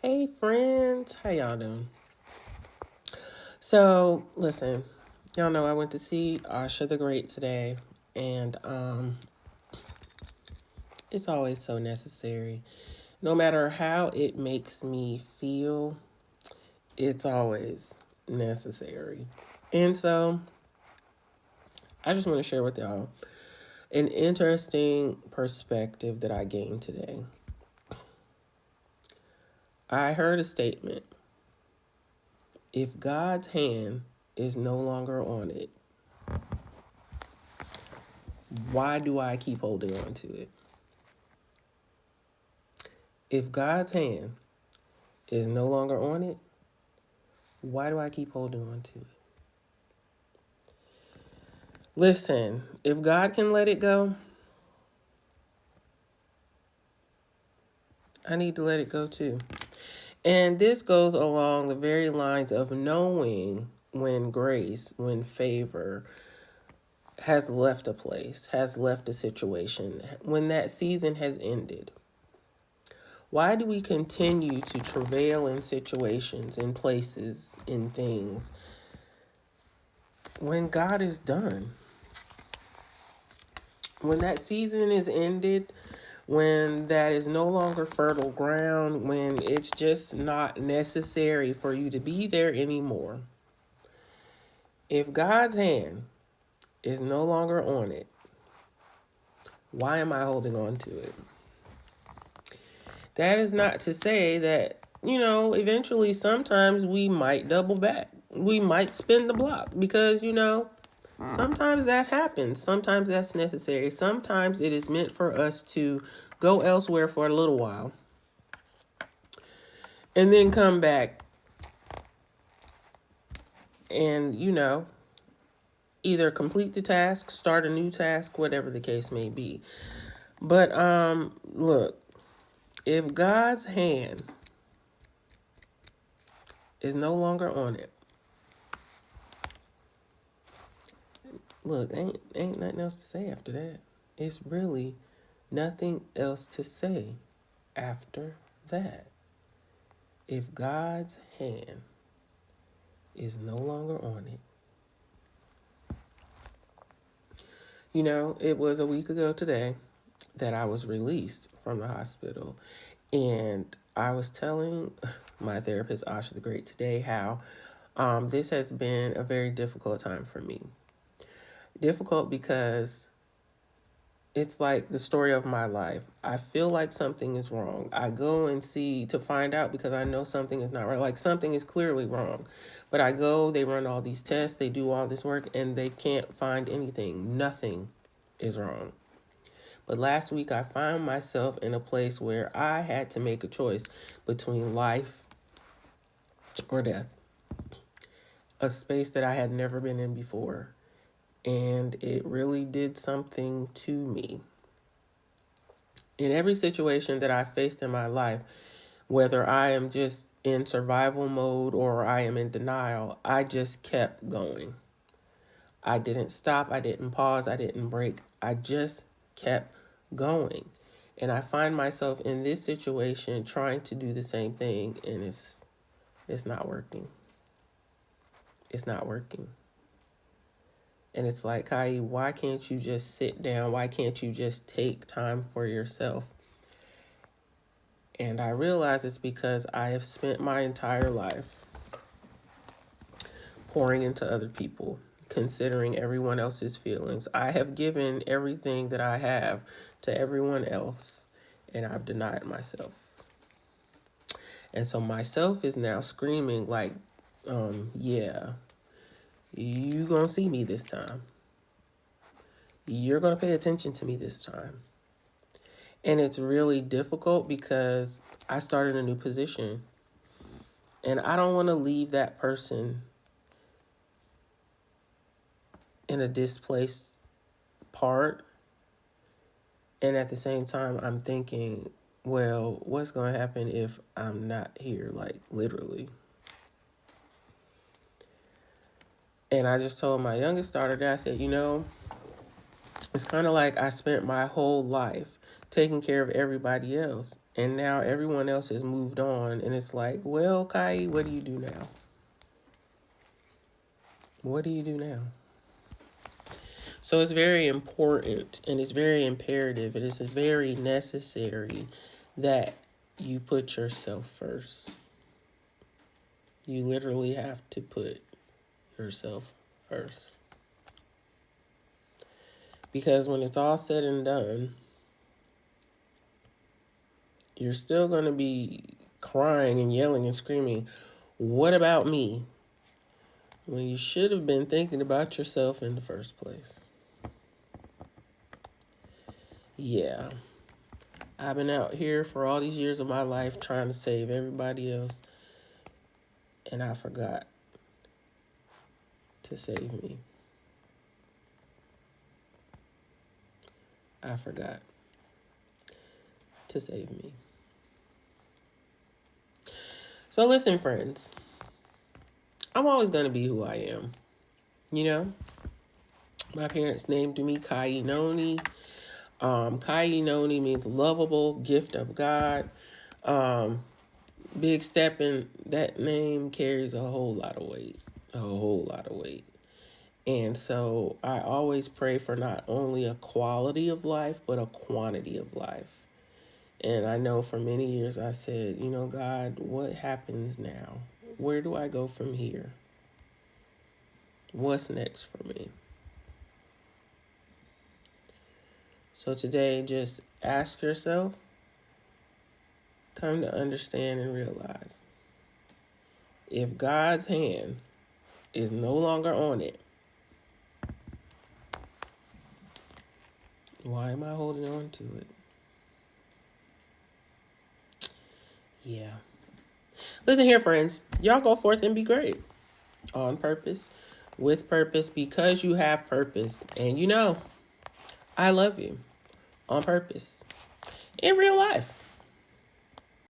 Hey friends, how y'all doing? So listen, y'all know I went to see Asha the Great today, and it's always so necessary. No matter how it makes me feel, it's always necessary. And so I just want to share with y'all an interesting perspective that I gained today. I heard a statement: if God's hand is no longer on it, why do I keep holding on to it? If God's hand is no longer on it, why do I keep holding on to it? Listen, if God can let it go, I need to let it go too. And this goes along the very lines of knowing when grace, when favor has left a place, has left a situation, when that season has ended. Why do we continue to travail in situations, in places, in things, when God is done? When that season is ended, when that is no longer fertile ground, when it's just not necessary for you to be there anymore. If God's hand is no longer on it, why am I holding on to it? That is not to say that, eventually sometimes we might double back. We might spin the block because, sometimes that happens. Sometimes that's necessary. Sometimes it is meant for us to go elsewhere for a little while and then come back and, either complete the task, start a new task, whatever the case may be. But look, if God's hand is no longer on it, look, ain't nothing else to say after that. It's really nothing else to say after that. If God's hand is no longer on it. It was a week ago today that I was released from the hospital. And I was telling my therapist, Asha the Great, today how this has been a very difficult time for me. Difficult because it's like the story of my life. I feel like something is wrong. I go and see to find out because I know something is not right. Like something is clearly wrong. But I go, they run all these tests, they do all this work, and they can't find anything. Nothing is wrong. But last week I found myself in a place where I had to make a choice between life or death. A space that I had never been in before. And it really did something to me. In every situation that I faced in my life, whether I am just in survival mode or I am in denial, I just kept going. I didn't stop. I didn't pause. I didn't break. I just kept going. And I find myself in this situation trying to do the same thing, and it's not working. It's not working. And it's like, Kai, why can't you just sit down? Why can't you just take time for yourself? And I realize it's because I have spent my entire life pouring into other people, considering everyone else's feelings. I have given everything that I have to everyone else, and I've denied myself. And so myself is now screaming like, yeah, you gonna see me this time. You're gonna pay attention to me this time. And it's really difficult because I started a new position. And I don't want to leave that person in a displaced part. And at the same time, I'm thinking, well, what's going to happen if I'm not here, like literally? And I just told my youngest daughter that I said, it's kind of like I spent my whole life taking care of everybody else. And now everyone else has moved on. And it's like, well, Kai, what do you do now? What do you do now? So it's very important and it's very imperative and it's very necessary that you put yourself first. You literally have to put yourself first. Because when it's all said and done, you're still going to be crying and yelling and screaming, what about me? When you should have been thinking about yourself in the first place. Yeah. I've been out here for all these years of my life trying to save everybody else. And I forgot to save me. I forgot to save me. So listen, friends. I'm always going to be who I am. You know? My parents named me Kainoni. Kainoni means lovable gift of God. Big step in that name carries a whole lot of weight. A whole lot of weight. And so I always pray for not only a quality of life, but a quantity of life. And I know for many years I said, you know, God, what happens now? Where do I go from here? What's next for me? So today, just ask yourself, come to understand and realize, if God's hand is no longer on it, why am I holding on to it? Yeah. Listen here, friends. Y'all go forth and be great. On purpose, with purpose, because you have purpose. And you know, I love you. On purpose. In real life.